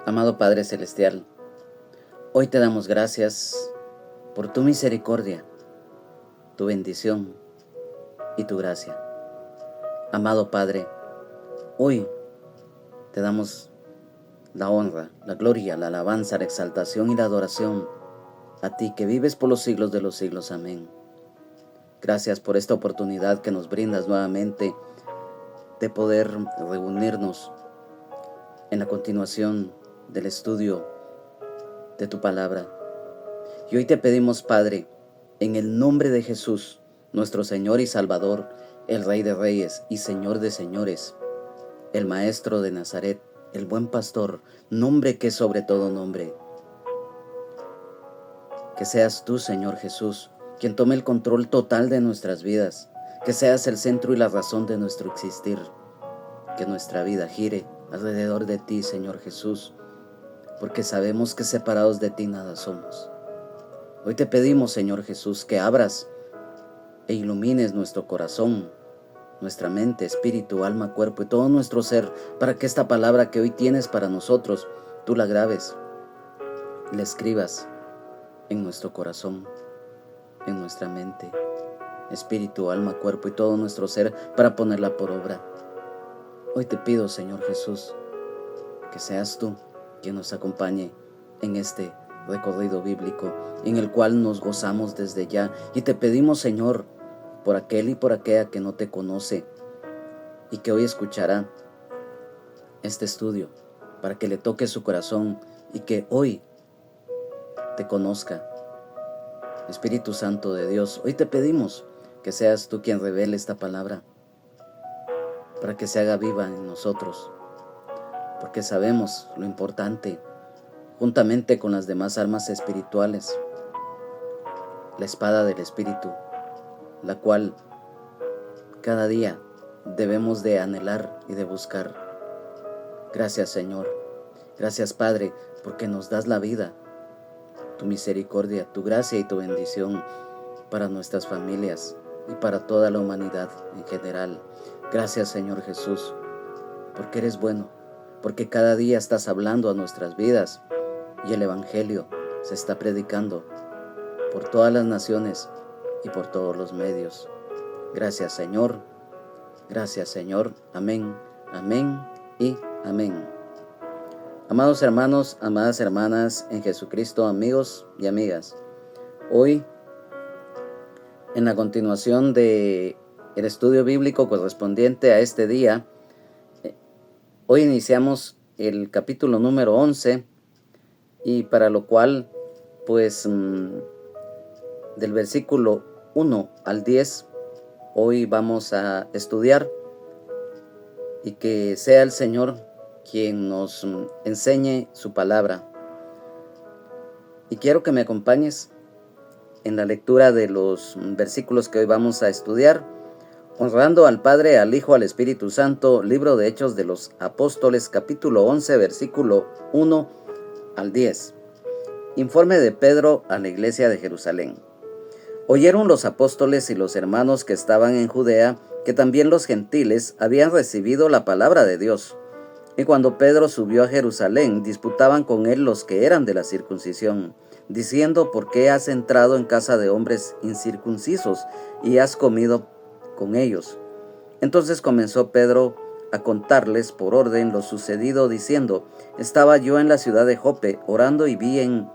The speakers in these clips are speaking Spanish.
Amado Padre Celestial, hoy te damos gracias por tu misericordia, tu bendición y tu gracia. Amado Padre, hoy te damos la honra, la gloria, la alabanza, la exaltación y la adoración a ti que vives por los siglos de los siglos. Amén. Gracias por esta oportunidad que nos brindas nuevamente de poder reunirnos en la continuación del estudio de tu palabra. Y hoy te pedimos, Padre, en el nombre de Jesús, nuestro Señor y Salvador, el Rey de Reyes y Señor de Señores, el Maestro de Nazaret, el Buen Pastor, nombre que es sobre todo nombre. Que seas tú, Señor Jesús, quien tome el control total de nuestras vidas, que seas el centro y la razón de nuestro existir, que nuestra vida gire alrededor de ti, Señor Jesús, porque sabemos que separados de ti nada somos. Hoy te pedimos, Señor Jesús, que abras e ilumines nuestro corazón, nuestra mente, espíritu, alma, cuerpo y todo nuestro ser, para que esta palabra que hoy tienes para nosotros, tú la grabes y la escribas en nuestro corazón, en nuestra mente, espíritu, alma, cuerpo y todo nuestro ser, para ponerla por obra. Hoy te pido, Señor Jesús, que seas tú quien nos acompañe en este recorrido bíblico, en el cual nos gozamos desde ya. Y te pedimos, Señor, por aquel y por aquella que no te conoce y que hoy escuchará este estudio, para que le toque su corazón y que hoy te conozca. Espíritu Santo de Dios, hoy te pedimos que seas tú quien revele esta palabra, para que se haga viva en nosotros, porque sabemos lo importante, juntamente con las demás armas espirituales, la espada del Espíritu, la cual cada día debemos de anhelar y de buscar. Gracias, Señor. Gracias, Padre, porque nos das la vida, tu misericordia, tu gracia y tu bendición para nuestras familias y para toda la humanidad en general. Gracias, Señor Jesús, porque eres bueno, porque cada día estás hablando a nuestras vidas y el Evangelio se está predicando por todas las naciones y por todos los medios. Gracias, Señor. Gracias, Señor. Amén, amén y amén. Amados hermanos, amadas hermanas en Jesucristo, amigos y amigas, hoy, en la continuación de el estudio bíblico correspondiente a este día, hoy iniciamos el capítulo número 11, y para lo cual, pues, del versículo 1 al 10, hoy vamos a estudiar, y que sea el Señor quien nos enseñe su palabra. Y quiero que me acompañes en la lectura de los versículos que hoy vamos a estudiar, honrando al Padre, al Hijo, al Espíritu Santo, libro de Hechos de los Apóstoles, capítulo 11, versículo 1 al 10. Informe de Pedro a la iglesia de Jerusalén. Oyeron los apóstoles y los hermanos que estaban en Judea que también los gentiles habían recibido la palabra de Dios. Y cuando Pedro subió a Jerusalén, disputaban con él los que eran de la circuncisión, diciendo: ¿por qué has entrado en casa de hombres incircuncisos y has comido con ellos? Entonces comenzó Pedro a contarles por orden lo sucedido, diciendo: estaba yo en la ciudad de Jope orando y vi en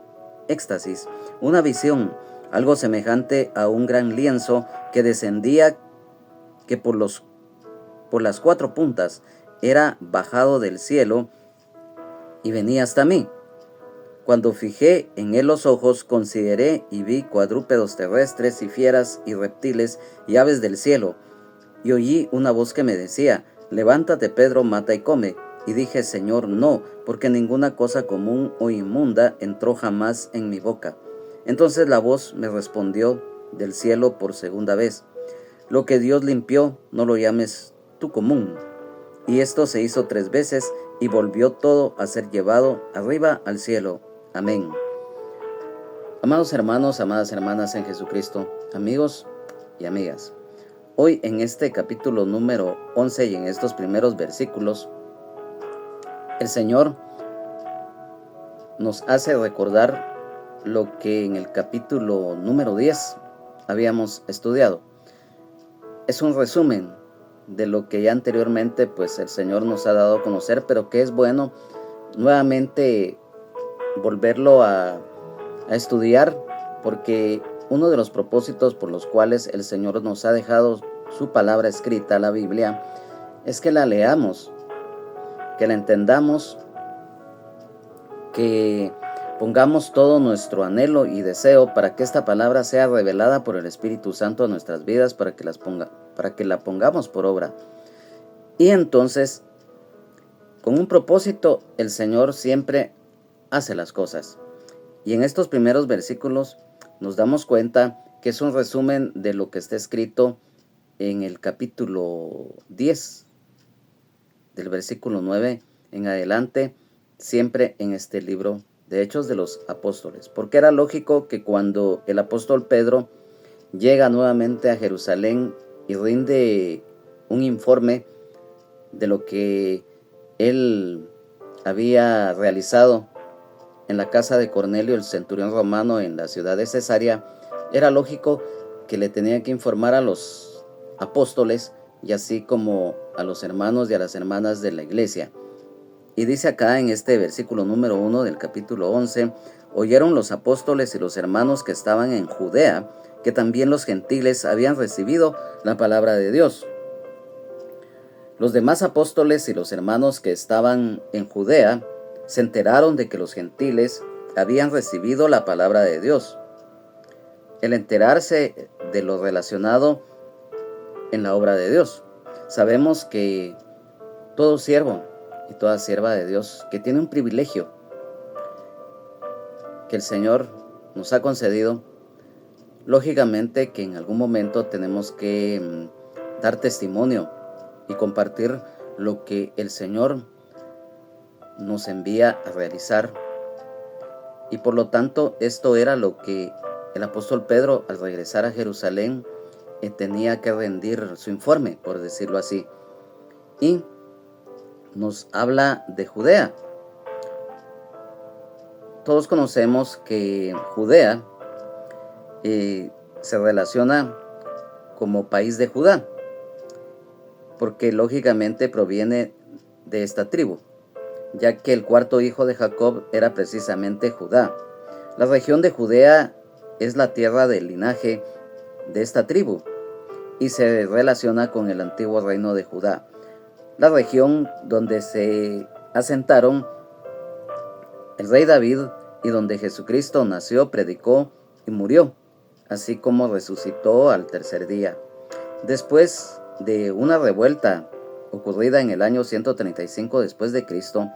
éxtasis una visión, algo semejante a un gran lienzo que descendía, que por las cuatro puntas era bajado del cielo y venía hasta mí. Cuando fijé en él los ojos, consideré y vi cuadrúpedos terrestres y fieras y reptiles y aves del cielo. Y oí una voz que me decía: levántate, Pedro, mata y come. Y dije: Señor, no, porque ninguna cosa común o inmunda entró jamás en mi boca. Entonces la voz me respondió del cielo por segunda vez: lo que Dios limpió, no lo llames tú común. Y esto se hizo 3 veces, y volvió todo a ser llevado arriba al cielo. Amén. Amados hermanos, amadas hermanas en Jesucristo, amigos y amigas, hoy en este capítulo número 11 y en estos primeros versículos, el Señor nos hace recordar lo que en el capítulo número 10 habíamos estudiado. Es un resumen de lo que ya anteriormente pues el Señor nos ha dado a conocer, pero que es bueno nuevamente volverlo a estudiar, porque uno de los propósitos por los cuales el Señor nos ha dejado su palabra escrita, la Biblia, es que la leamos, que la entendamos, que pongamos todo nuestro anhelo y deseo para que esta palabra sea revelada por el Espíritu Santo a nuestras vidas, para que la pongamos por obra. Y entonces, con un propósito, el Señor siempre hace las cosas. Y en estos primeros versículos nos damos cuenta que es un resumen de lo que está escrito en el capítulo 10, del versículo 9 en adelante, siempre en este libro de Hechos de los Apóstoles. Porque era lógico que cuando el apóstol Pedro llega nuevamente a Jerusalén y rinde un informe de lo que él había realizado en la casa de Cornelio, el centurión romano, en la ciudad de Cesarea, era lógico que le tenía que informar a los apóstoles y así como a los hermanos y a las hermanas de la iglesia. Y dice acá en este versículo número 1 del capítulo 11, oyeron los apóstoles y los hermanos que estaban en Judea, que también los gentiles habían recibido la palabra de Dios. Los demás apóstoles y los hermanos que estaban en Judea se enteraron de que los gentiles habían recibido la palabra de Dios. El enterarse de lo relacionado en la obra de Dios. Sabemos que todo siervo y toda sierva de Dios que tiene un privilegio que el Señor nos ha concedido, lógicamente que en algún momento tenemos que dar testimonio y compartir lo que el Señor nos envía a realizar. Y por lo tanto esto era lo que el apóstol Pedro, al regresar a Jerusalén, tenía que rendir su informe, por decirlo así. Y nos habla de Judea. Todos conocemos que Judea se relaciona como país de Judá, porque lógicamente proviene de esta tribu, ya que el cuarto hijo de Jacob era precisamente Judá. La región de Judea es la tierra del linaje de esta tribu y se relaciona con el antiguo reino de Judá, la región donde se asentaron el rey David y donde Jesucristo nació, predicó y murió, así como resucitó al tercer día. Después de una revuelta ocurrida en el año 135 después de Cristo,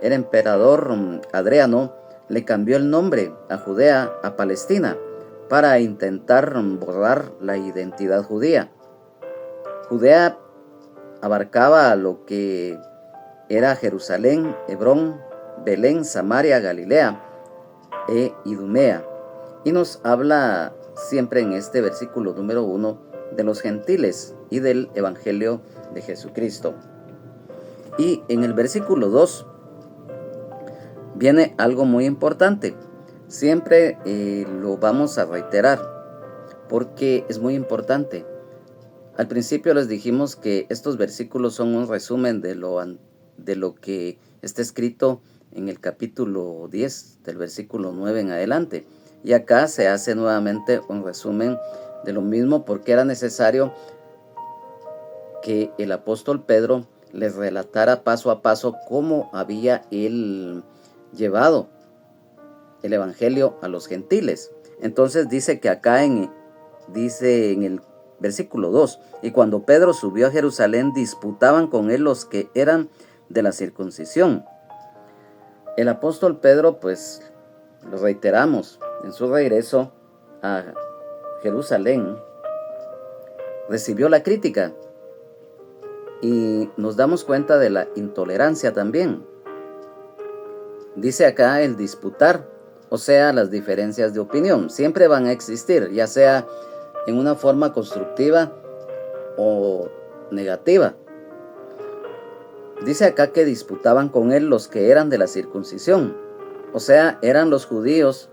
el emperador Adriano le cambió el nombre a Judea a Palestina para intentar borrar la identidad judía. Judea abarcaba lo que era Jerusalén, Hebrón, Belén, Samaria, Galilea e Idumea. Y nos habla siempre en este versículo número 1 de los gentiles y del evangelio de Jesucristo. Y en el versículo 2 viene algo muy importante. Siempre lo vamos a reiterar porque es muy importante. Al principio les dijimos que estos versículos son un resumen de lo que está escrito en el capítulo 10 del versículo 9 en adelante. Y acá se hace nuevamente un resumen de lo mismo porque era necesario que el apóstol Pedro les relatara paso a paso cómo había él llevado el evangelio a los gentiles. Entonces dice que acá dice en el versículo 2, y cuando Pedro subió a Jerusalén disputaban con él los que eran de la circuncisión. El apóstol Pedro, pues lo reiteramos, en su regreso a Jerusalén recibió la crítica y nos damos cuenta de la intolerancia también. Dice acá el disputar, o sea, las diferencias de opinión siempre van a existir, ya sea en una forma constructiva o negativa. Dice acá que disputaban con él los que eran de la circuncisión, O sea, eran los judíos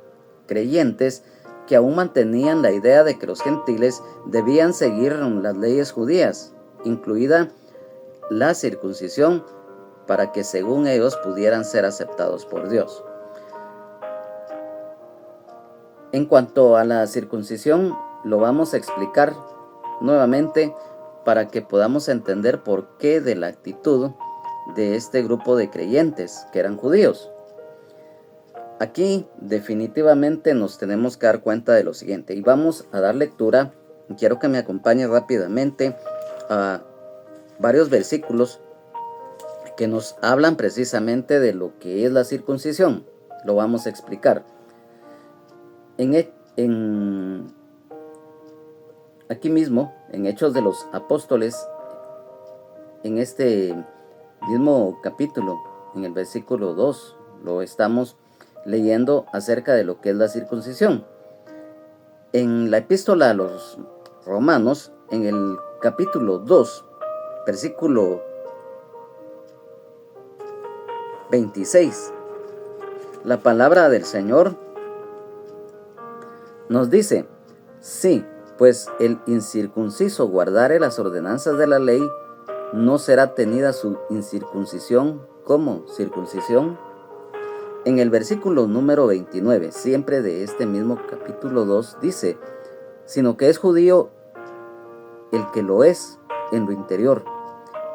creyentes que aún mantenían la idea de que los gentiles debían seguir las leyes judías, incluida la circuncisión, para que según ellos pudieran ser aceptados por Dios. En cuanto a la circuncisión, lo vamos a explicar nuevamente para que podamos entender por qué de la actitud de este grupo de creyentes que eran judíos. Aquí definitivamente nos tenemos que dar cuenta de lo siguiente y vamos a dar lectura. Quiero que me acompañe rápidamente a varios versículos que nos hablan precisamente de lo que es la circuncisión. Lo vamos a explicar. Aquí mismo, en Hechos de los Apóstoles, en este mismo capítulo, en el versículo 2, lo estamos leyendo acerca de lo que es la circuncisión. En la epístola a los Romanos, en el capítulo 2, versículo 26, la palabra del Señor nos dice: sí, pues el incircunciso guardare las ordenanzas de la ley, no será tenida su incircuncisión como circuncisión. En el versículo número 29, siempre de este mismo capítulo 2, dice: sino que es judío el que lo es en lo interior,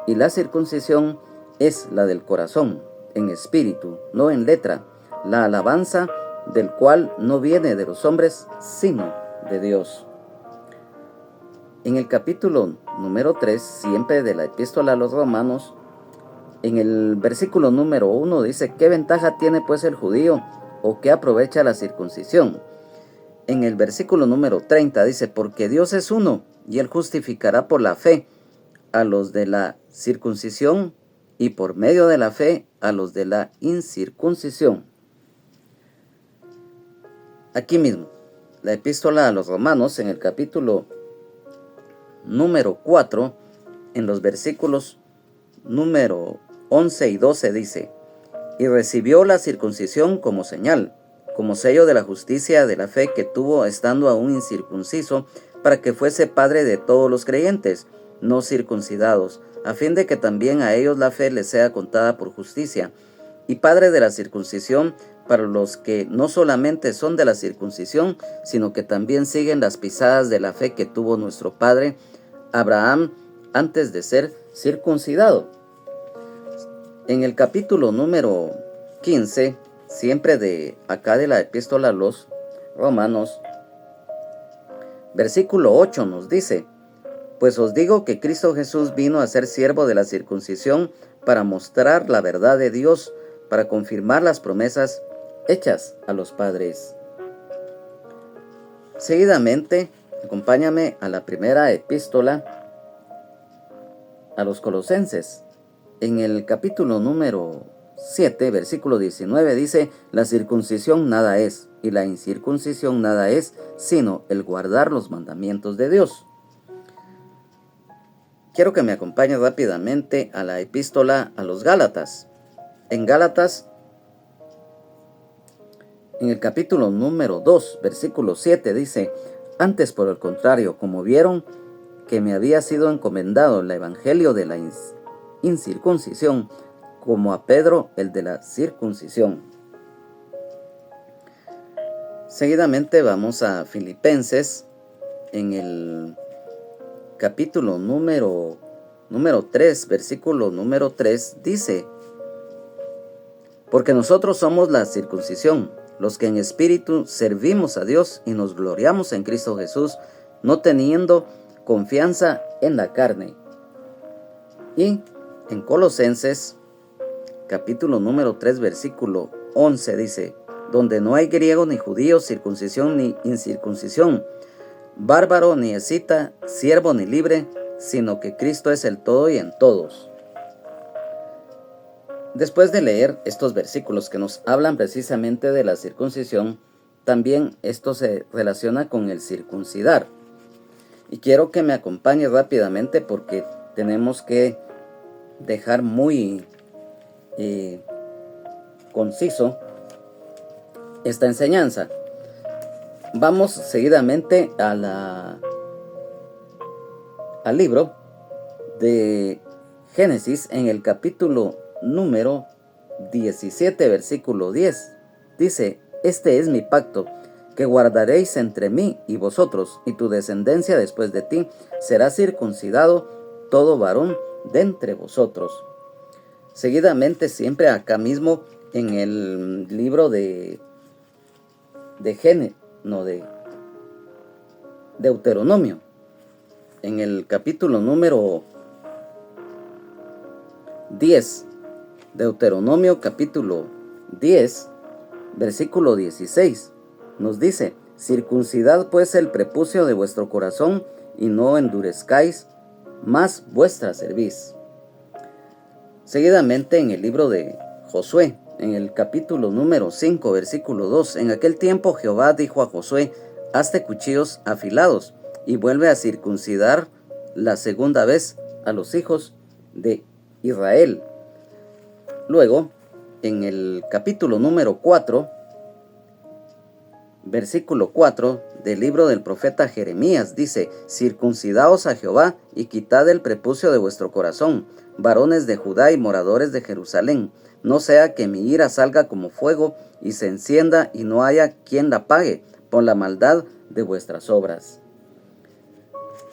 y la circuncisión es la del corazón, en espíritu, no en letra, la alabanza del cual no viene de los hombres, sino de Dios. En el capítulo número 3, siempre de la epístola a los Romanos, en el versículo número 1 dice: ¿qué ventaja tiene pues el judío, o qué aprovecha la circuncisión? En el versículo número 30 dice: porque Dios es uno, y Él justificará por la fe a los de la circuncisión, y por medio de la fe a los de la incircuncisión. Aquí mismo, la epístola a los Romanos, en el capítulo número 4, en los versículos número 11 y 12 dice: y recibió la circuncisión como señal, como sello de la justicia de la fe que tuvo estando aún incircunciso, para que fuese padre de todos los creyentes no circuncidados, a fin de que también a ellos la fe les sea contada por justicia, y padre de la circuncisión para los que no solamente son de la circuncisión, sino que también siguen las pisadas de la fe que tuvo nuestro padre Abraham antes de ser circuncidado. En el capítulo número 15, siempre de acá de la epístola a los Romanos, versículo 8 nos dice: pues os digo que Cristo Jesús vino a ser siervo de la circuncisión para mostrar la verdad de Dios, para confirmar las promesas hechas a los padres. Seguidamente, acompáñame a la primera epístola a los Colosenses. En el capítulo número 7, versículo 19 dice: la circuncisión nada es, y la incircuncisión nada es, sino el guardar los mandamientos de Dios. Quiero que me acompañe rápidamente a la epístola a los Gálatas. En Gálatas, en el capítulo número 2, versículo 7 dice: antes por el contrario, como vieron que me había sido encomendado el evangelio de la incircuncisión, como a Pedro el de la circuncisión. Seguidamente vamos a Filipenses, en el capítulo número 3, versículo número 3, dice: porque nosotros somos la circuncisión, los que en espíritu servimos a Dios y nos gloriamos en Cristo Jesús, no teniendo confianza en la carne. Y en Colosenses, capítulo número 3, versículo 11 dice: donde no hay griego ni judío, circuncisión ni incircuncisión, bárbaro ni escita, siervo ni libre, sino que Cristo es el todo y en todos. Después de leer estos versículos que nos hablan precisamente de la circuncisión, también esto se relaciona con el circuncidar. Y quiero que me acompañe rápidamente porque tenemos que dejar muy conciso esta enseñanza. Vamos seguidamente al libro de Génesis en el capítulo número 17, versículo 10. Dice: este es mi pacto que guardaréis entre mí y vosotros, y tu descendencia después de ti será circuncidado todo varón de entre vosotros. Seguidamente, siempre acá mismo en el libro de Deuteronomio, en el capítulo número 10, Deuteronomio capítulo 10, versículo 16, nos dice: circuncidad pues el prepucio de vuestro corazón, y no endurezcáis más vuestra cerviz. Seguidamente en el libro de Josué, en el capítulo número 5, versículo 2, en aquel tiempo Jehová dijo a Josué: hazte cuchillos afilados, y vuelve a circuncidar la segunda vez a los hijos de Israel. Luego, en el capítulo número 4, versículo 4 del libro del profeta Jeremías, dice: circuncidaos a Jehová y quitad el prepucio de vuestro corazón, varones de Judá y moradores de Jerusalén, no sea que mi ira salga como fuego y se encienda y no haya quien la pague por la maldad de vuestras obras.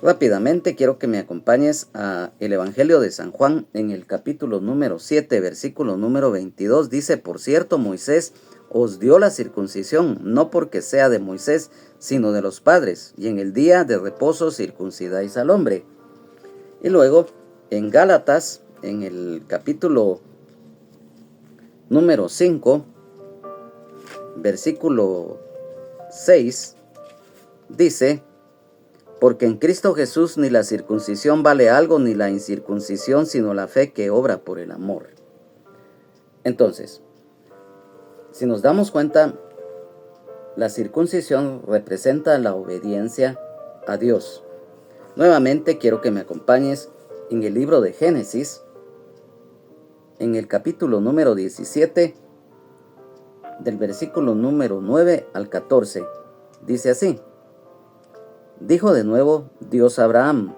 Rápidamente quiero que me acompañes a el Evangelio de San Juan en el capítulo número 7, versículo número 22. Dice: por cierto, Moisés os dio la circuncisión, no porque sea de Moisés, sino de los padres, y en el día de reposo circuncidáis al hombre. Y luego en Gálatas, en el capítulo número 5, versículo 6, dice: porque en Cristo Jesús ni la circuncisión vale algo, ni la incircuncisión, sino la fe que obra por el amor. Entonces, si nos damos cuenta, la circuncisión representa la obediencia a Dios. Nuevamente quiero que me acompañes en el libro de Génesis, en el capítulo número 17, del versículo número 9 al 14. Dice así: dijo de nuevo Dios a Abraham: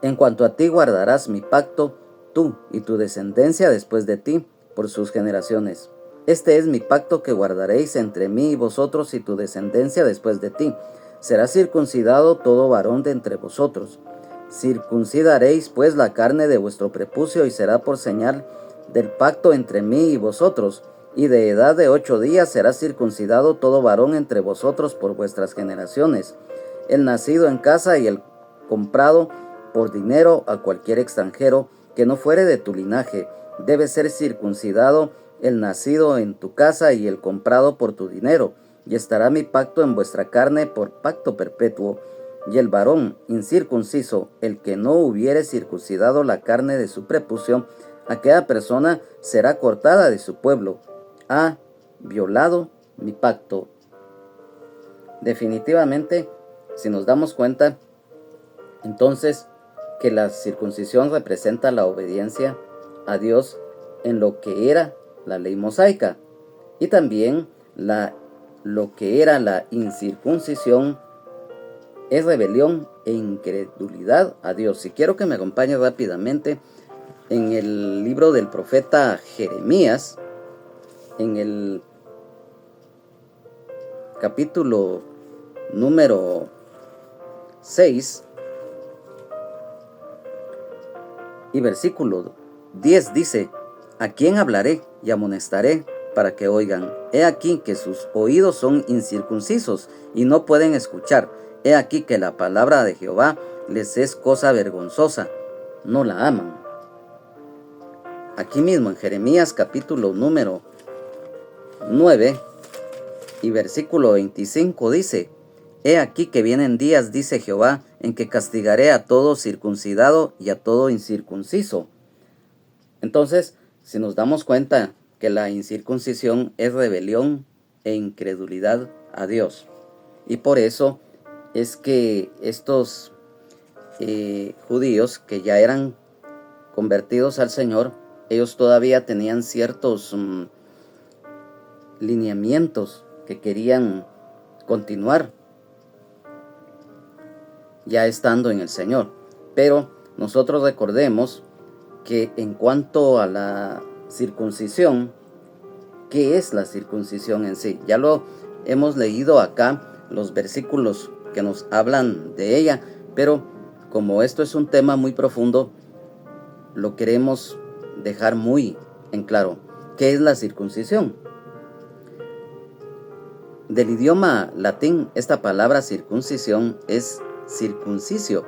en cuanto a ti guardarás mi pacto, tú y tu descendencia después de ti, por sus generaciones. Este es mi pacto que guardaréis entre mí y vosotros y tu descendencia después de ti. Será circuncidado todo varón de entre vosotros. Circuncidaréis pues la carne de vuestro prepucio, y será por señal del pacto entre mí y vosotros. Y de edad de 8 días será circuncidado todo varón entre vosotros por vuestras generaciones, el nacido en casa y el comprado por dinero a cualquier extranjero que no fuere de tu linaje. Debe ser circuncidado el nacido en tu casa y el comprado por tu dinero, y estará mi pacto en vuestra carne por pacto perpetuo. Y el varón incircunciso, el que no hubiere circuncidado la carne de su prepucio, aquella persona será cortada de su pueblo. Ha violado mi pacto. Definitivamente, si nos damos cuenta, entonces, que la circuncisión representa la obediencia a Dios en lo que era la ley mosaica, y también lo que era la incircuncisión es rebelión e incredulidad a Dios. Y quiero que me acompañe rápidamente en el libro del profeta Jeremías, en el capítulo número 6 y versículo 10 dice: ¿a quién hablaré y amonestaré para que oigan? He aquí que sus oídos son incircuncisos y no pueden escuchar. He aquí que la palabra de Jehová les es cosa vergonzosa, no la aman. Aquí mismo en Jeremías capítulo número 9 y versículo 25 dice: he aquí que vienen días, dice Jehová, en que castigaré a todo circuncidado y a todo incircunciso. Entonces, si nos damos cuenta que la incircuncisión es rebelión e incredulidad a Dios, y por eso es que estos judíos que ya eran convertidos al Señor, ellos todavía tenían ciertos lineamientos que querían continuar ya estando en el Señor. Pero nosotros recordemos que en cuanto a la circuncisión, ¿qué es la circuncisión en sí? Ya lo hemos leído acá, los versículos que nos hablan de ella, pero como esto es un tema muy profundo, lo queremos dejar muy en claro. ¿Qué es la circuncisión? Del idioma latín, esta palabra circuncisión es circuncisio,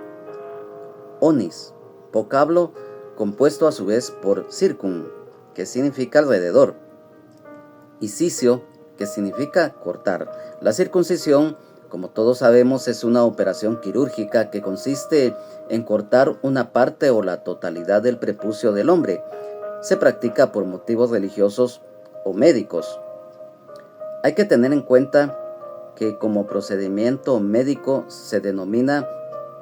onis, vocablo compuesto a su vez por circum, que significa alrededor, y cisio, que significa cortar. La circuncisión, como todos sabemos, es una operación quirúrgica que consiste en cortar una parte o la totalidad del prepucio del hombre. Se practica por motivos religiosos o médicos. Hay que tener en cuenta que como procedimiento médico se denomina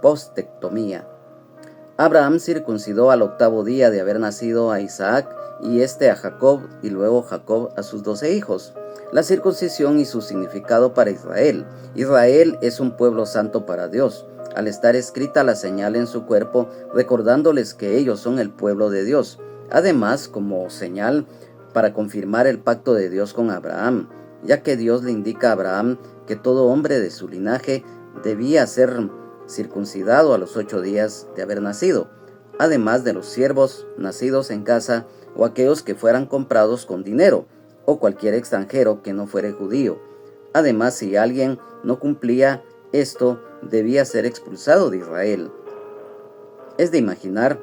postectomía. Abraham circuncidó al 8º día de haber nacido a Isaac y este a Jacob, y luego Jacob a sus 12 hijos. La circuncisión y su significado para Israel. Israel es un pueblo santo para Dios, al estar escrita la señal en su cuerpo, recordándoles que ellos son el pueblo de Dios. Además, como señal para confirmar el pacto de Dios con Abraham, ya que Dios le indica a Abraham que todo hombre de su linaje debía ser circuncidado a los 8 días de haber nacido, además de los siervos nacidos en casa o aquellos que fueran comprados con dinero, o cualquier extranjero que no fuera judío. Además, si alguien no cumplía esto, debía ser expulsado de Israel. Es de imaginar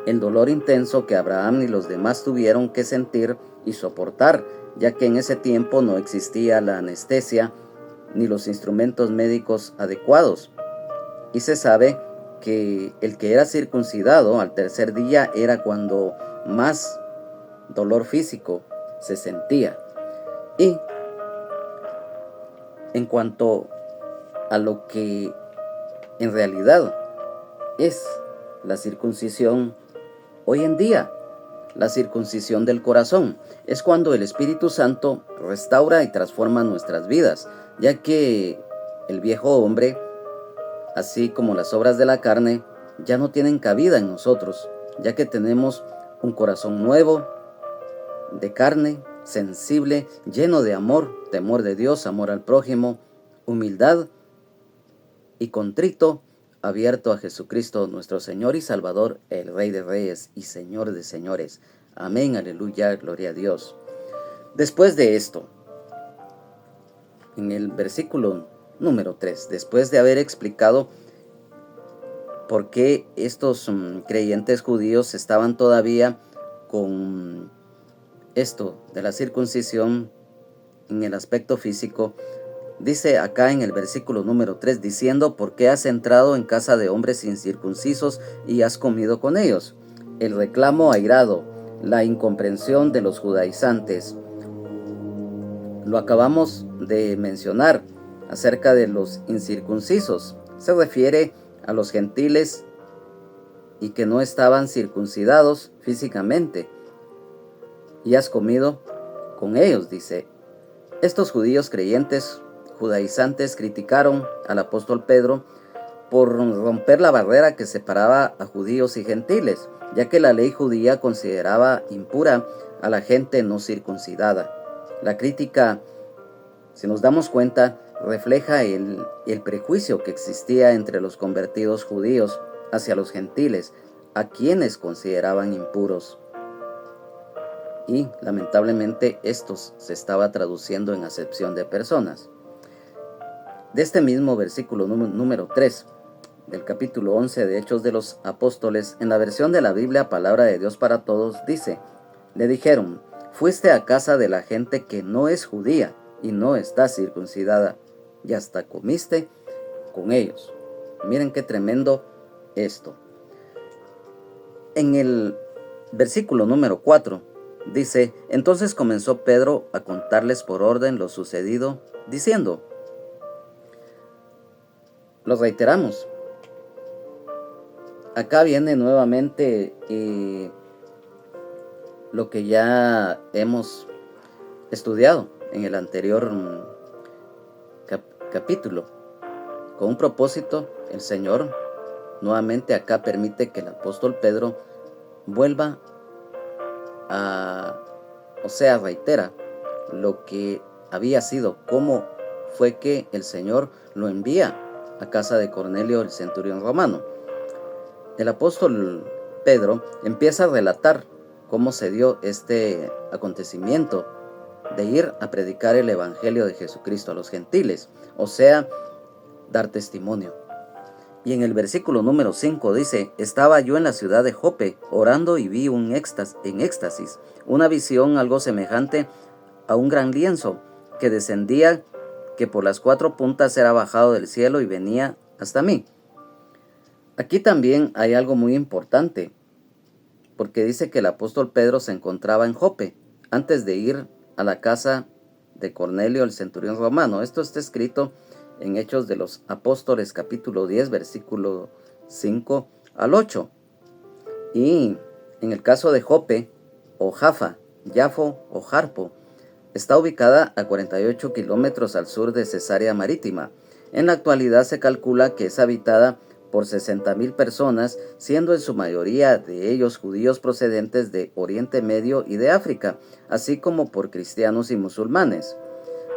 el dolor intenso que Abraham y los demás tuvieron que sentir y soportar, ya que en ese tiempo no existía la anestesia ni los instrumentos médicos adecuados. Y se sabe que el que era circuncidado al 3er día era cuando más dolor físico se sentía. Y en cuanto a lo que en realidad es la circuncisión hoy en día, la circuncisión del corazón es cuando el Espíritu Santo restaura y transforma nuestras vidas, ya que el viejo hombre, así como las obras de la carne, ya no tienen cabida en nosotros, ya que tenemos un corazón nuevo, de carne, sensible, lleno de amor, temor de Dios, amor al prójimo, humildad y contrito, abierto a Jesucristo, nuestro Señor y Salvador, el Rey de Reyes y Señor de Señores. Amén, aleluya, gloria a Dios. Después de esto, en el versículo número 3, después de haber explicado por qué estos creyentes judíos estaban todavía con esto de la circuncisión en el aspecto físico, dice acá en el versículo número 3, diciendo: ¿por qué has entrado en casa de hombres incircuncisos y has comido con ellos? El reclamo airado, la incomprensión de los judaizantes. Lo acabamos de mencionar acerca de los incircuncisos. Se refiere a los gentiles y que no estaban circuncidados físicamente. Y has comido con ellos, dice. Estos judíos creyentes judaizantes criticaron al apóstol Pedro por romper la barrera que separaba a judíos y gentiles, ya que la ley judía consideraba impura a la gente no circuncidada. La crítica, si nos damos cuenta, refleja el prejuicio que existía entre los convertidos judíos hacia los gentiles, a quienes consideraban impuros. Y lamentablemente estos se estaba traduciendo en acepción de personas. De este mismo versículo número 3 del capítulo 11 de Hechos de los Apóstoles, en la versión de la Biblia Palabra de Dios para Todos, dice: le dijeron: fuiste a casa de la gente que no es judía y no está circuncidada, y hasta comiste con ellos. Miren qué tremendo esto. En el versículo número 4 dice: entonces comenzó Pedro a contarles por orden lo sucedido, diciendo, lo reiteramos, acá viene nuevamente lo que ya hemos estudiado en el anterior capítulo. Con un propósito, el Señor nuevamente acá permite que el apóstol Pedro vuelva reitera lo que había sido, cómo fue que el Señor lo envía a casa de Cornelio, el centurión romano. El apóstol Pedro empieza a relatar cómo se dio este acontecimiento de ir a predicar el evangelio de Jesucristo a los gentiles, dar testimonio. Y en el versículo número 5 dice: estaba yo en la ciudad de Jope orando y vi en éxtasis una visión algo semejante a un gran lienzo que descendía, que por las 4 puntas era bajado del cielo y venía hasta mí. Aquí también hay algo muy importante, porque dice que el apóstol Pedro se encontraba en Jope antes de ir a la casa de Cornelio, el centurión romano. Esto está escrito en Hechos de los Apóstoles, capítulo 10, versículo 5 al 8. Y en el caso de Jope, o Jaffa, Jafo o Jarpo, está ubicada a 48 kilómetros al sur de Cesarea Marítima. En la actualidad se calcula que es habitada por 60,000 personas, siendo en su mayoría de ellos judíos procedentes de Oriente Medio y de África, así como por cristianos y musulmanes.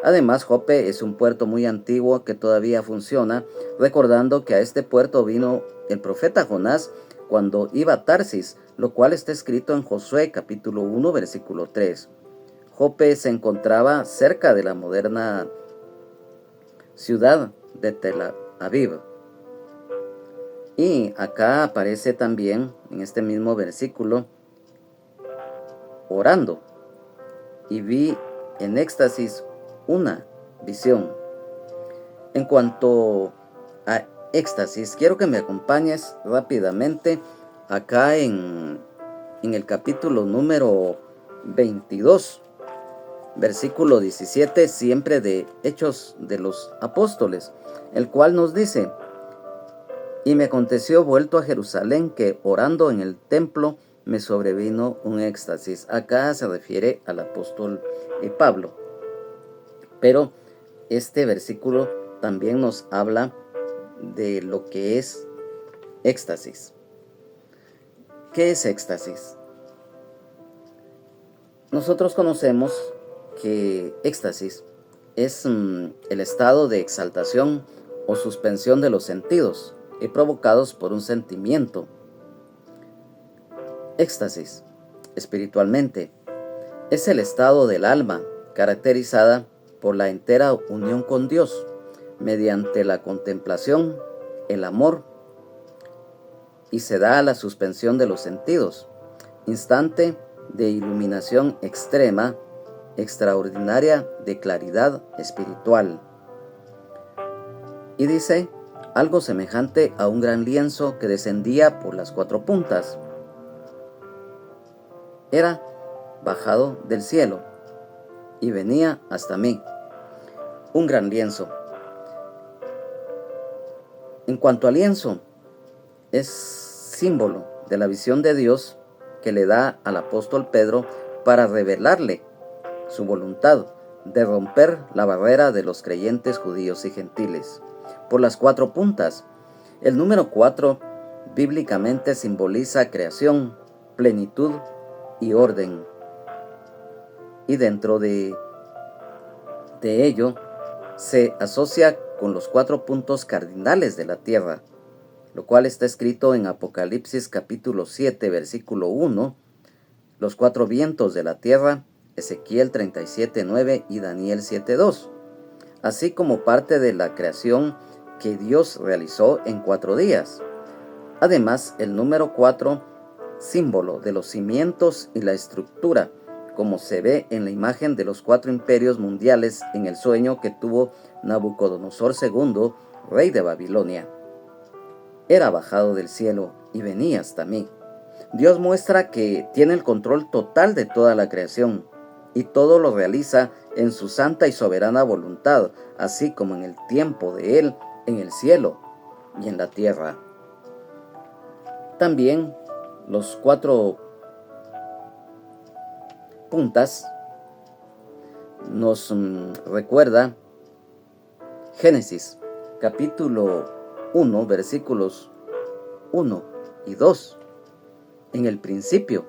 Además, Jope es un puerto muy antiguo que todavía funciona, recordando que a este puerto vino el profeta Jonás cuando iba a Tarsis, lo cual está escrito en Josué capítulo 1, versículo 3. Jope se encontraba cerca de la moderna ciudad de Tel Aviv. Y acá aparece también, en este mismo versículo, orando, y vi en éxtasis una visión. En cuanto a éxtasis, quiero que me acompañes rápidamente acá en el capítulo número 22, versículo 17, siempre de Hechos de los Apóstoles, el cual nos dice: y me aconteció vuelto a Jerusalén que orando en el templo me sobrevino un éxtasis. Acá se refiere al apóstol Pablo. Pero este versículo también nos habla de lo que es éxtasis. ¿Qué es éxtasis? Nosotros conocemos que éxtasis es el estado de exaltación o suspensión de los sentidos y provocados por un sentimiento. Éxtasis, espiritualmente, es el estado del alma caracterizada por la entera unión con Dios mediante la contemplación, el amor, y se da a la suspensión de los sentidos, instante de iluminación extrema, extraordinaria de claridad espiritual. Y dice: algo semejante a un gran lienzo que descendía por las 4 puntas. Era bajado del cielo y venía hasta mí. Un gran lienzo. En cuanto al lienzo, es símbolo de la visión de Dios que le da al apóstol Pedro para revelarle su voluntad de romper la barrera de los creyentes judíos y gentiles. Por las 4 puntas. El número 4 bíblicamente simboliza creación, plenitud y orden. Y dentro de ello se asocia con los 4 puntos cardinales de la tierra, lo cual está escrito en Apocalipsis capítulo 7, versículo 1, los 4 vientos de la tierra, Ezequiel 37:9 y Daniel 7:2, así como parte de la creación que Dios realizó en 4 días. Además, el número 4, símbolo de los cimientos y la estructura, como se ve en la imagen de los 4 imperios mundiales en el sueño que tuvo Nabucodonosor II, rey de Babilonia. Era bajado del cielo y venía hasta mí. Dios muestra que tiene el control total de toda la creación y todo lo realiza en su santa y soberana voluntad, así como en el tiempo de Él en el cielo y en la tierra. También los 4 puntas nos recuerda Génesis capítulo 1, versículos 1 y 2. En el principio,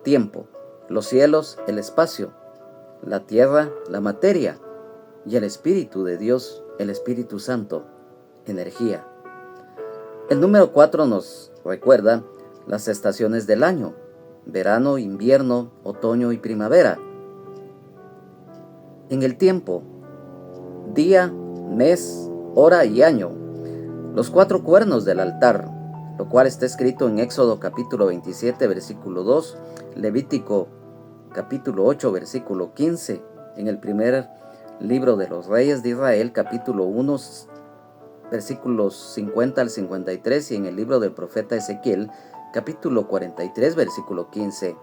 tiempo, los cielos, el espacio, la tierra, la materia, y el Espíritu de Dios, el Espíritu Santo, energía. El número 4 nos recuerda las estaciones del año: verano, invierno, otoño y primavera. En el tiempo, día, mes, hora y año. Los 4 cuernos del altar, lo cual está escrito en Éxodo capítulo 27, versículo 2, Levítico capítulo 8, versículo 15, en el primer libro de los Reyes de Israel, capítulo 1, versículos 50 al 53, y en el libro del profeta Ezequiel, capítulo 43, versículo 15.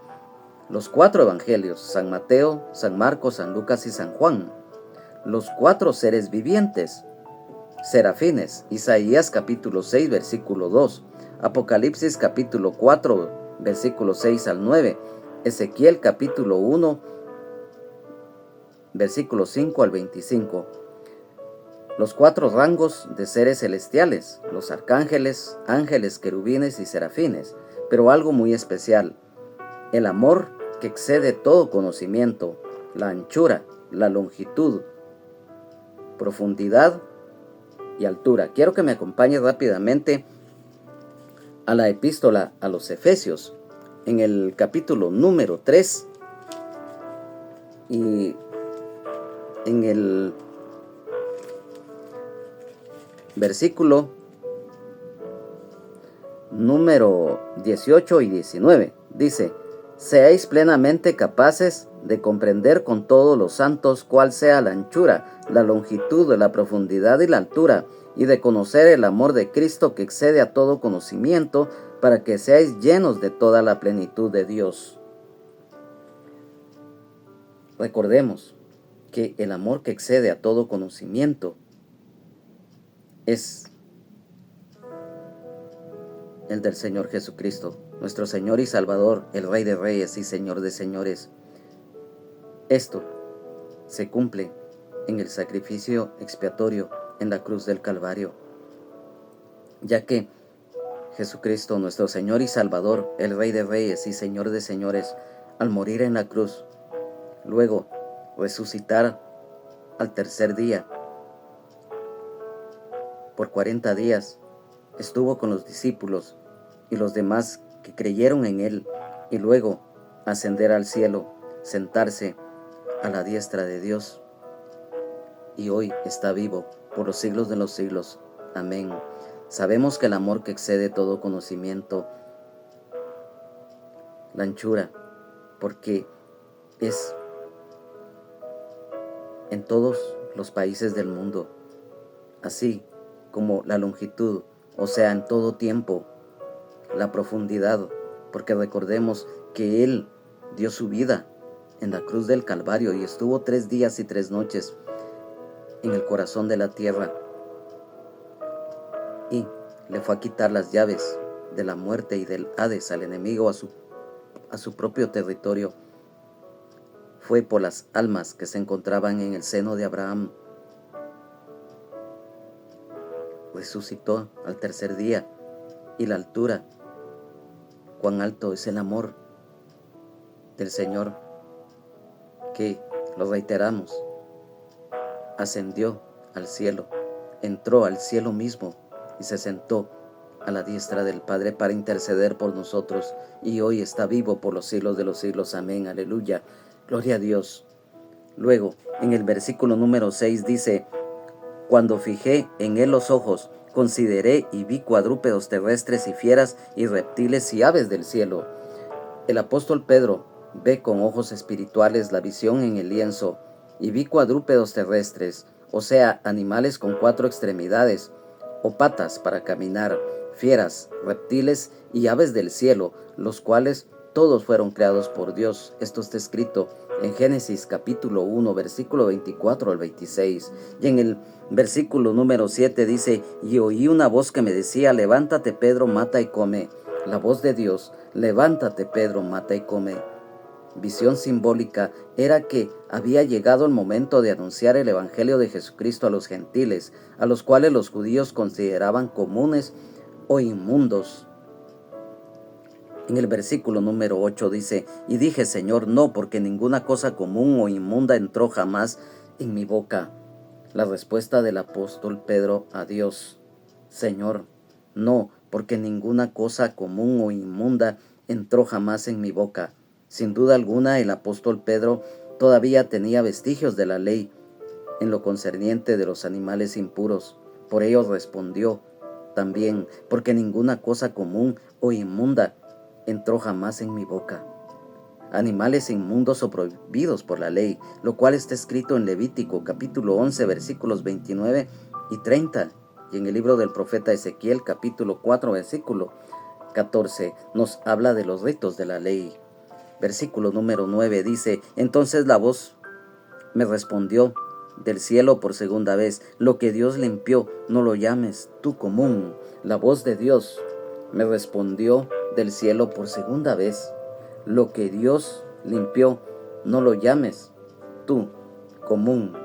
Los 4 evangelios, San Mateo, San Marcos, San Lucas y San Juan. Los 4 seres vivientes, serafines, Isaías capítulo 6, versículo 2, Apocalipsis capítulo 4, versículo 6 al 9, Ezequiel capítulo 1, versículo 5 al 25. Los 4 rangos de seres celestiales, los arcángeles, ángeles, querubines y serafines, pero algo muy especial: el amor que excede todo conocimiento, la anchura, la longitud, profundidad y altura. Quiero que me acompañe rápidamente a la epístola a los Efesios, en el capítulo número 3, y en el versículo número 18 y 19, dice: seáis plenamente capaces de comprender con todos los santos cuál sea la anchura, la longitud, la profundidad y la altura, y de conocer el amor de Cristo que excede a todo conocimiento, para que seáis llenos de toda la plenitud de Dios. Recordemos que el amor que excede a todo conocimiento es el del Señor Jesucristo, nuestro Señor y Salvador, el Rey de Reyes y Señor de Señores. Esto se cumple en el sacrificio expiatorio en la cruz del Calvario, ya que Jesucristo, nuestro Señor y Salvador, el Rey de Reyes y Señor de Señores, al morir en la cruz, luego resucitar al tercer día, por 40 días, estuvo con los discípulos y los demás que creyeron en Él, y luego ascender al cielo, sentarse a la diestra de Dios, y hoy está vivo por los siglos de los siglos. Amén. Sabemos que el amor que excede todo conocimiento, la anchura, porque es en todos los países del mundo, así como la longitud, o sea, en todo tiempo, la profundidad, porque recordemos que Él dio su vida en la cruz del Calvario y estuvo 3 días y 3 noches en el corazón de la tierra, y le fue a quitar las llaves de la muerte y del Hades al enemigo a su propio territorio. Fue por las almas que se encontraban en el seno de Abraham. Resucitó al tercer día, y la altura, cuán alto es el amor del Señor, que, lo reiteramos, ascendió al cielo, entró al cielo mismo y se sentó a la diestra del Padre para interceder por nosotros, y hoy está vivo por los siglos de los siglos. Amén, aleluya, gloria a Dios. Luego, en el versículo número 6 dice: cuando fijé en Él los ojos, consideré y vi cuadrúpedos terrestres y fieras y reptiles y aves del cielo. El apóstol Pedro ve con ojos espirituales la visión en el lienzo, y vi cuadrúpedos terrestres, o sea, animales con 4 extremidades o patas para caminar, fieras, reptiles y aves del cielo, los cuales todos fueron creados por Dios. Esto está escrito en Génesis capítulo 1, versículo 24 al 26. Y en el versículo número 7 dice: y oí una voz que me decía: levántate, Pedro, mata y come. La voz de Dios: levántate, Pedro, mata y come. visión simbólica era que había llegado el momento de anunciar el Evangelio de Jesucristo a los gentiles, a los cuales los judíos consideraban comunes o inmundos. En el versículo número 8 dice: y dije, Señor, no, porque ninguna cosa común o inmunda entró jamás en mi boca. La respuesta del apóstol Pedro a Dios: Señor, no, porque ninguna cosa común o inmunda entró jamás en mi boca. Sin duda alguna, el apóstol Pedro todavía tenía vestigios de la ley en lo concerniente de los animales impuros. Por ello respondió también: porque ninguna cosa común o inmunda entró jamás en mi boca. Animales inmundos o prohibidos por la ley, lo cual está escrito en Levítico capítulo 11 versículos 29 y 30, y en el libro del profeta Ezequiel capítulo 4 versículo 14 nos habla de los ritos de la ley. Versículo número 9 dice: entonces la voz me respondió del cielo por segunda vez: lo que Dios limpió, no lo llames tú común. La voz de Dios me respondió del cielo por segunda vez: lo que Dios limpió, no lo llames tú común.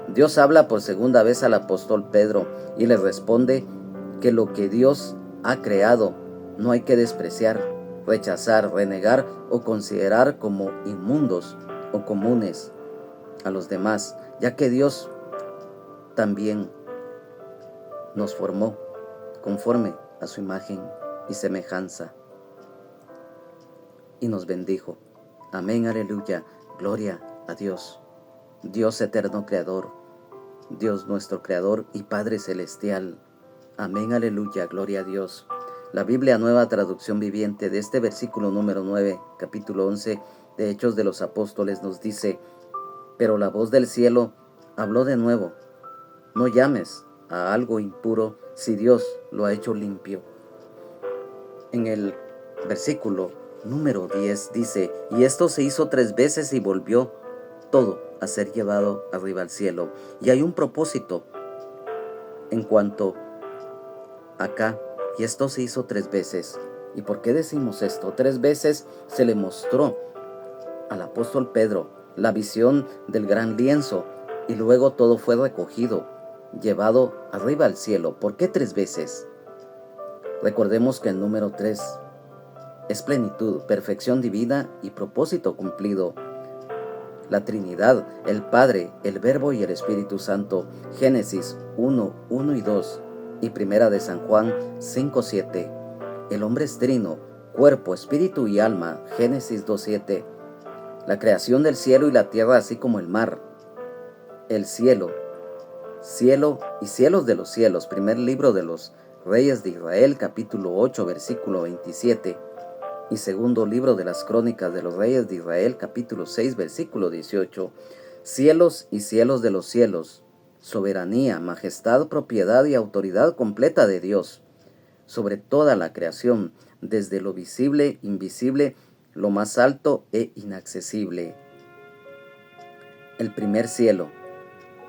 Dios habla por segunda vez al apóstol Pedro y le responde que lo que Dios ha creado no hay que despreciar, rechazar, renegar o considerar como inmundos o comunes a los demás, ya que Dios también nos formó conforme a su imagen y semejanza y nos bendijo. Amén, aleluya, gloria a Dios. Dios eterno creador, Dios nuestro creador y Padre celestial. Amén, aleluya, gloria a Dios. La Biblia Nueva Traducción Viviente de este versículo número 9, capítulo 11 de Hechos de los Apóstoles nos dice: pero la voz del cielo habló de nuevo: no llames a algo impuro si Dios lo ha hecho limpio. En el versículo número 10 dice: y esto se hizo 3 veces y volvió todo a ser llevado arriba al cielo. Y hay un propósito en cuanto acá: y esto se hizo 3 veces. ¿Y por qué decimos esto? 3 veces se le mostró al apóstol Pedro la visión del gran lienzo, y luego todo fue recogido, llevado arriba al cielo. ¿Por qué 3 veces? Recordemos que el número 3 es plenitud, perfección divina y propósito cumplido. La Trinidad, el Padre, el Verbo y el Espíritu Santo. Génesis 1, 1 y 2 y Primera de San Juan 5, 7. El hombre es trino, cuerpo, espíritu y alma. Génesis 2, 7. La creación del cielo y la tierra, así como el mar, el cielo, cielo y cielos de los cielos. Primer libro de los Reyes de Israel, capítulo 8, versículo 27. Y segundo libro de las Crónicas de los Reyes de Israel, capítulo 6, versículo 18. Cielos y cielos de los cielos, soberanía, majestad, propiedad y autoridad completa de Dios sobre toda la creación, desde lo visible, invisible, lo más alto e inaccesible. El primer cielo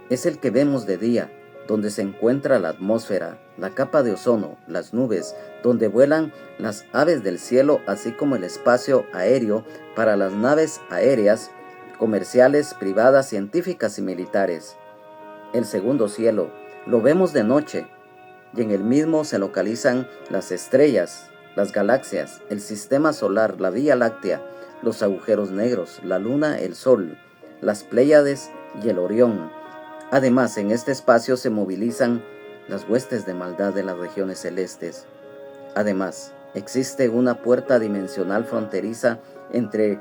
es el que vemos de día, donde se encuentra la atmósfera, la capa de ozono, las nubes, donde vuelan las aves del cielo, así como el espacio aéreo para las naves aéreas, comerciales, privadas, científicas y militares. El segundo cielo lo vemos de noche, y en el mismo se localizan las estrellas, las galaxias, el sistema solar, la Vía Láctea, los agujeros negros, la luna, el sol, las Pléyades y el Orión. Además, en este espacio se movilizan las huestes de maldad de las regiones celestes. Además, existe una puerta dimensional fronteriza entre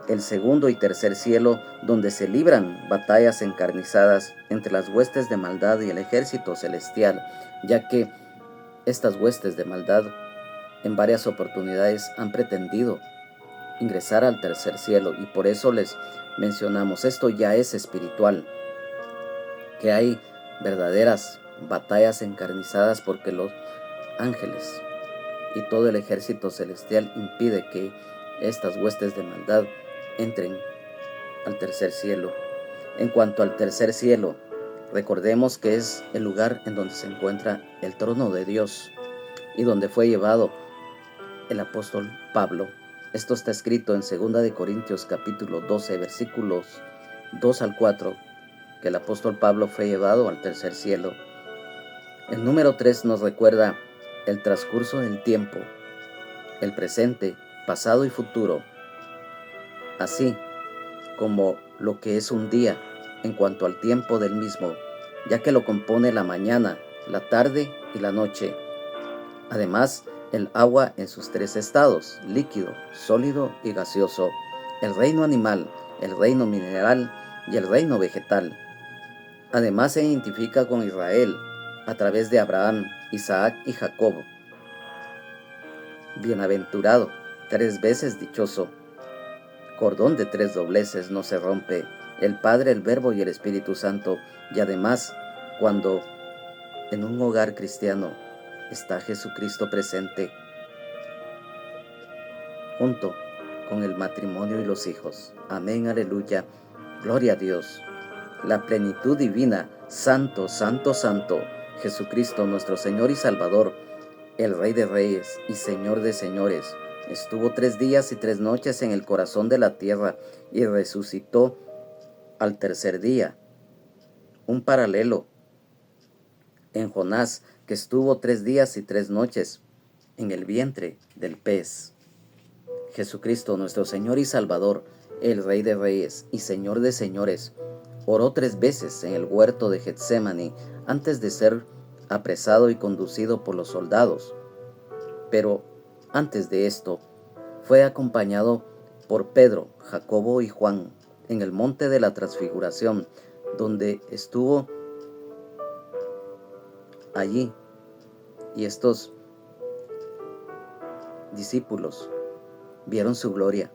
el segundo y tercer cielo, donde se libran batallas encarnizadas entre las huestes de maldad y el ejército celestial, ya que estas huestes de maldad en varias oportunidades han pretendido ingresar al tercer cielo, y por eso les mencionamos, esto ya es espiritual, que hay verdaderas batallas encarnizadas porque los ángeles y todo el ejército celestial impide que estas huestes de maldad entren al tercer cielo. En cuanto al tercer cielo, recordemos que es el lugar en donde se encuentra el trono de Dios y donde fue llevado el apóstol Pablo Esto está escrito en 2 de Corintios capítulo 12, versículos 2 al 4, que el apóstol Pablo fue llevado al tercer cielo. El número 3 nos recuerda el transcurso del tiempo, el presente, pasado y futuro, así como lo que es un día en cuanto al tiempo del mismo, ya que lo compone la mañana, la tarde y la noche. Además, el agua en sus tres estados, líquido, sólido y gaseoso, el reino animal, el reino mineral y el reino vegetal. Además, se identifica con Israel a través de Abraham, Isaac y Jacob. Bienaventurado, 3 veces dichoso. Cordón de 3 dobleces no se rompe, el Padre, el Verbo y el Espíritu Santo. Y además, cuando en un hogar cristiano está Jesucristo presente, junto con el matrimonio y los hijos. Amén, aleluya, gloria a Dios. La plenitud divina, santo, santo, santo, Jesucristo nuestro Señor y Salvador, el Rey de Reyes y Señor de Señores, estuvo 3 días y 3 noches en el corazón de la tierra y resucitó al tercer día. Un paralelo en Jonás, que estuvo 3 días y 3 noches en el vientre del pez. Jesucristo, nuestro Señor y Salvador, el Rey de Reyes y Señor de Señores, oró 3 veces en el huerto de Getsemaní antes de ser apresado y conducido por los soldados. Pero antes de esto, fue acompañado por Pedro, Jacobo y Juan en el monte de la Transfiguración, donde estuvo allí, y estos discípulos vieron su gloria,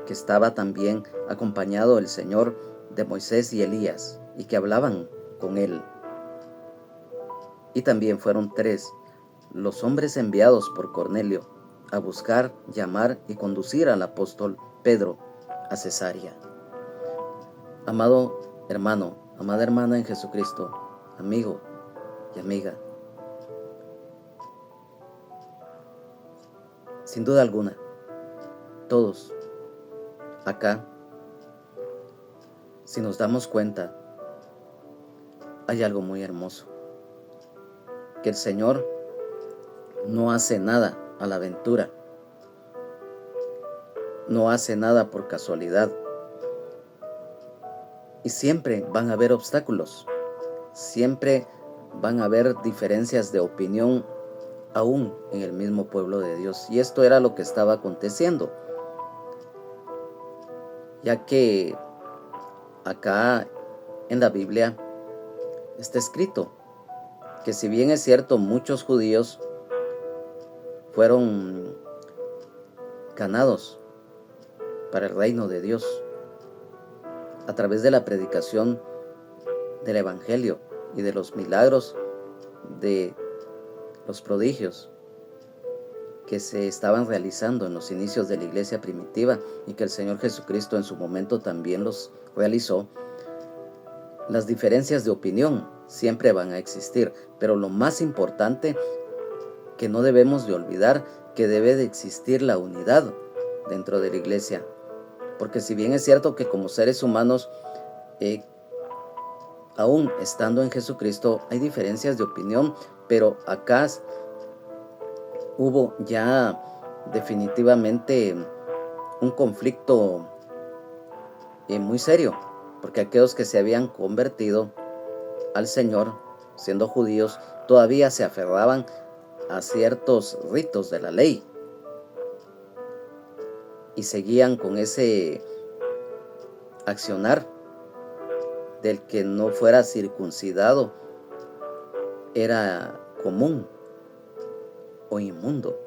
que estaba también acompañado el Señor de Moisés y Elías, y que hablaban con él. Y también fueron 3 los hombres enviados por Cornelio a buscar, llamar y conducir al apóstol Pedro a Cesarea. Amado hermano, amada hermana en Jesucristo, amigo y amiga, sin duda alguna, todos acá, si nos damos cuenta, hay algo muy hermoso, que el Señor no hace nada a la aventura, no hace nada por casualidad, y siempre van a haber obstáculos, siempre van a haber diferencias de opinión aún en el mismo pueblo de Dios. Y esto era lo que estaba aconteciendo, ya que acá en la Biblia está escrito que, si bien es cierto, muchos judíos fueron ganados para el reino de Dios a través de la predicación del Evangelio y de los milagros, de los prodigios que se estaban realizando en los inicios de la iglesia primitiva, y que el Señor Jesucristo en su momento también los realizó. Las diferencias de opinión siempre van a existir, pero lo más importante que no debemos de olvidar, que debe de existir la unidad dentro de la iglesia, porque si bien es cierto que como seres humanos, aún estando en Jesucristo, hay diferencias de opinión, pero acá hubo ya definitivamente un conflicto muy serio, porque aquellos que se habían convertido al Señor, siendo judíos, todavía se aferraban a ciertos ritos de la ley y seguían con ese accionar del que no fuera circuncidado era común o inmundo.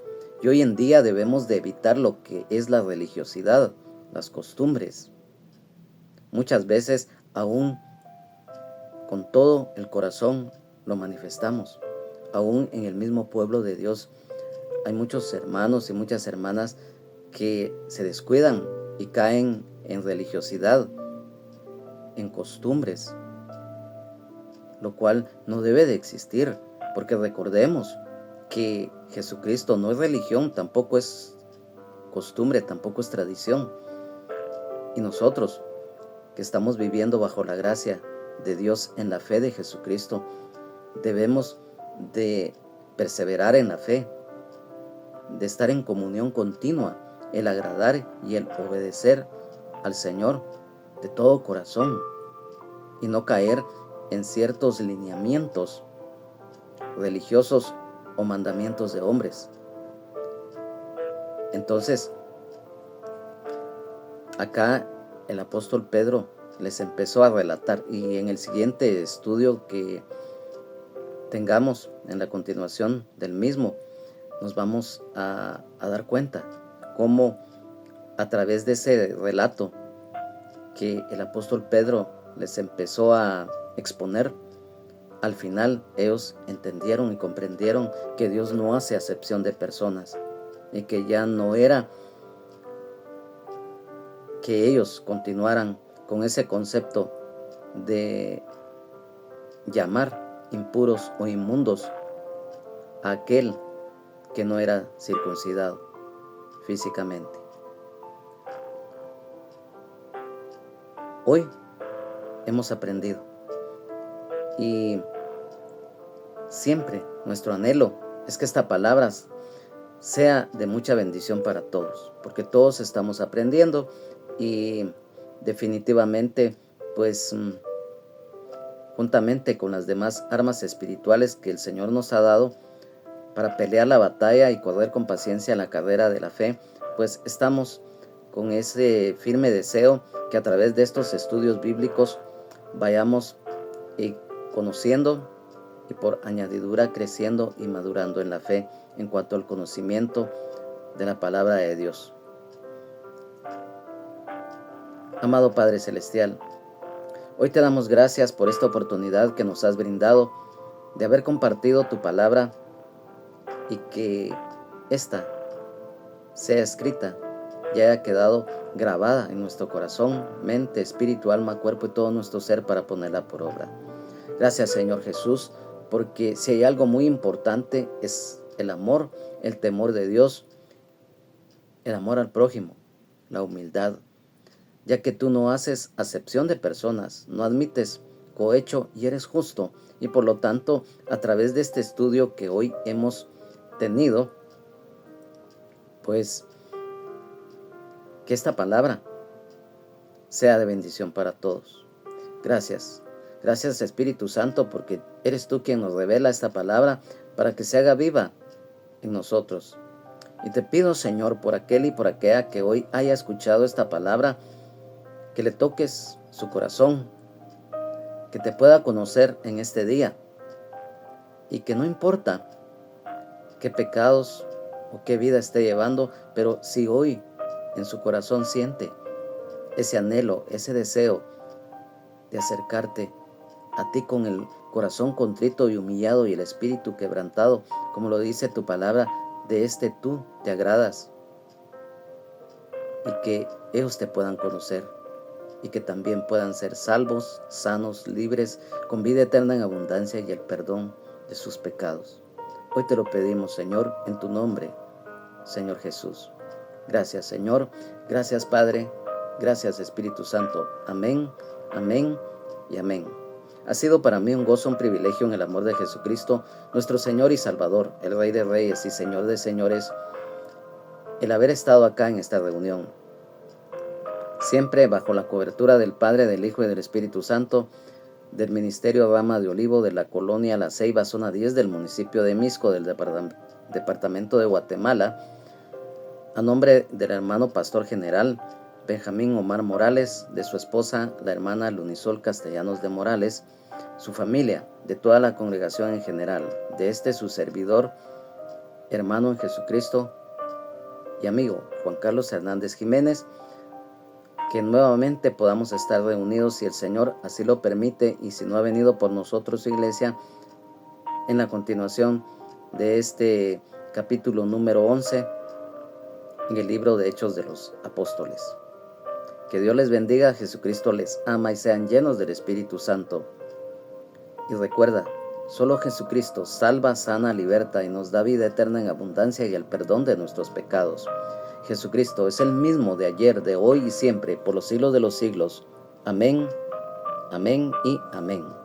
Y hoy en día debemos de evitar lo que es la religiosidad, las costumbres. Muchas veces aún con todo el corazón lo manifestamos. Aún en el mismo pueblo de Dios hay muchos hermanos y muchas hermanas que se descuidan y caen en religiosidad, en costumbres, lo cual no debe de existir, porque recordemos que Jesucristo no es religión, tampoco es costumbre, tampoco es tradición. Y nosotros, que estamos viviendo bajo la gracia de Dios en la fe de Jesucristo, debemos de perseverar en la fe, de estar en comunión continua, el agradar y el obedecer al Señor de todo corazón y no caer en ciertos lineamientos religiosos o mandamientos de hombres. Entonces, acá el apóstol Pedro les empezó a relatar, y en el siguiente estudio que tengamos en la continuación del mismo, nos vamos a dar cuenta cómo a través de ese relato que el apóstol Pedro les empezó a exponer, al final ellos entendieron y comprendieron que Dios no hace acepción de personas y que ya no era que ellos continuaran con ese concepto de llamar impuros o inmundos a aquel que no era circuncidado físicamente. Hoy hemos aprendido y siempre nuestro anhelo es que esta palabra sea de mucha bendición para todos, porque todos estamos aprendiendo y definitivamente pues juntamente con las demás armas espirituales que el Señor nos ha dado para pelear la batalla y correr con paciencia la carrera de la fe, pues estamos con ese firme deseo que a través de estos estudios bíblicos vayamos conociendo y por añadidura creciendo y madurando en la fe en cuanto al conocimiento de la palabra de Dios. Amado Padre Celestial, hoy te damos gracias por esta oportunidad que nos has brindado de haber compartido tu palabra y que ésta sea escrita y haya quedado grabada en nuestro corazón, mente, espíritu, alma, cuerpo y todo nuestro ser para ponerla por obra. Gracias, Señor Jesús, porque si hay algo muy importante es el amor, el temor de Dios, el amor al prójimo, la humildad, ya que tú no haces acepción de personas, no admites cohecho y eres justo. Y por lo tanto, a través de este estudio que hoy hemos tenido, pues que esta palabra sea de bendición para todos. Gracias. Gracias, Espíritu Santo, porque eres tú quien nos revela esta palabra para que se haga viva en nosotros. Y te pido, Señor, por aquel y por aquella que hoy haya escuchado esta palabra, que le toques su corazón, que te pueda conocer en este día y que no importa qué pecados o qué vida esté llevando, pero si hoy en su corazón siente ese anhelo, ese deseo de acercarte a ti con el corazón contrito y humillado y el espíritu quebrantado, como lo dice tu palabra, de este tú te agradas, y que ellos te puedan conocer y que también puedan ser salvos, sanos, libres, con vida eterna en abundancia y el perdón de sus pecados. Hoy te lo pedimos, Señor, en tu nombre, Señor Jesús. Gracias, Señor. Gracias, Padre. Gracias, Espíritu Santo. Amén, amén y amén. Ha sido para mí un gozo, un privilegio en el amor de Jesucristo, nuestro Señor y Salvador, el Rey de Reyes y Señor de Señores, el haber estado acá en esta reunión. Siempre bajo la cobertura del Padre, del Hijo y del Espíritu Santo, del Ministerio Rama de Olivo de la colonia La Ceiba, zona 10 del municipio de Mixco, del departamento de Guatemala, a nombre del hermano Pastor General Benjamín Omar Morales, de su esposa, la hermana Lunisol Castellanos de Morales, su familia, de toda la congregación en general, de su servidor, hermano en Jesucristo y amigo Juan Carlos Hernández Jiménez, que nuevamente podamos estar reunidos si el Señor así lo permite y si no ha venido por nosotros su iglesia, en la continuación de este capítulo número 11 en el libro de Hechos de los Apóstoles. Que Dios les bendiga, Jesucristo les ama y sean llenos del Espíritu Santo. Y recuerda, solo Jesucristo salva, sana, liberta y nos da vida eterna en abundancia y el perdón de nuestros pecados. Jesucristo es el mismo de ayer, de hoy y siempre, por los siglos de los siglos. Amén, amén y amén.